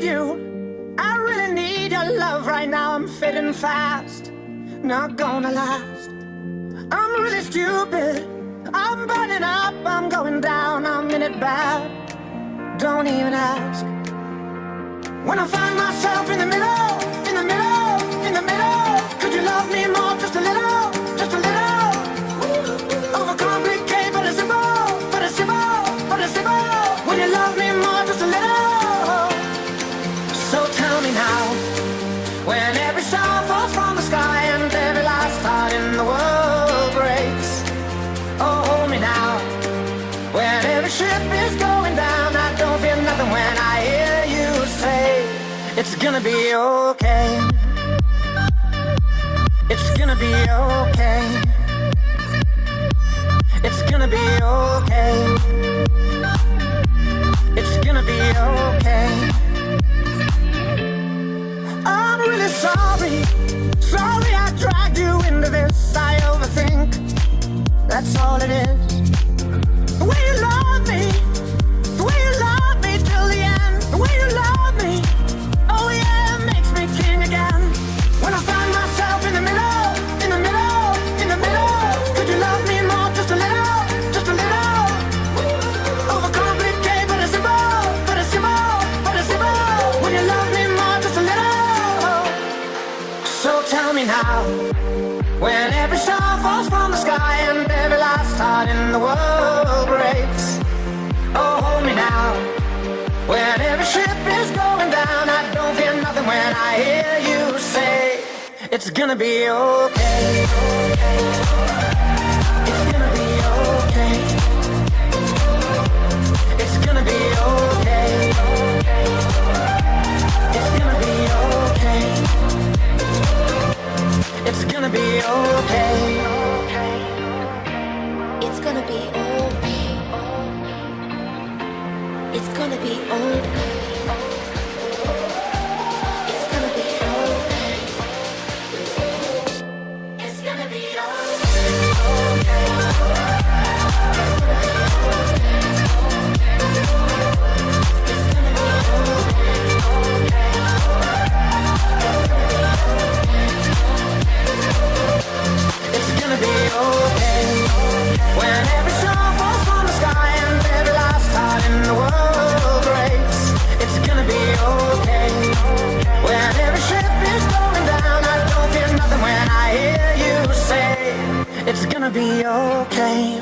you. I really need your love right now. I'm fading fast, not gonna last. I'm really stupid, I'm burning up, I'm going down, I'm in it bad. Don't even ask. When I find myself in the middle, in the middle, in the middle, could you love me more, just a little, just a little? Overcomplicate, but it's simple, but it's simple, but it's simple. When you love me more, just a little. So tell me now, when every star falls from the sky and every last heart in the world breaks. Oh, hold me now, when every ship is going down, I don't feel nothing when I hear you say, it's gonna be okay. It's gonna be okay. It's gonna be okay. It's gonna be okay. I'm really sorry. Sorry I dragged you into this. I overthink. That's all it is. The way you love me, the way you love me till the end, the way you love me, oh yeah, it makes me king again. When I find myself in the middle, in the middle, in the middle, could you love me more, just a little, just a little? Overcomplicate, but it's simple, but it's simple, but it's simple. When you love me more, just a little. So tell me now, when every star falls from the sky and every last heart in the world breaks. Oh, hold me now, when every ship is going down, I don't feel nothing when I hear you say, it's gonna be okay. It's gonna be okay. It's gonna be okay. It's gonna be okay. It's gonna be okay. It's gonna be okay. It's gonna be okay. It's gonna be okay. It's gonna be It's gonna be okay. When every star falls from the sky and every last heart in the world breaks. It's gonna be okay. When every ship is going down, I don't feel nothing when I hear you say, it's gonna be okay.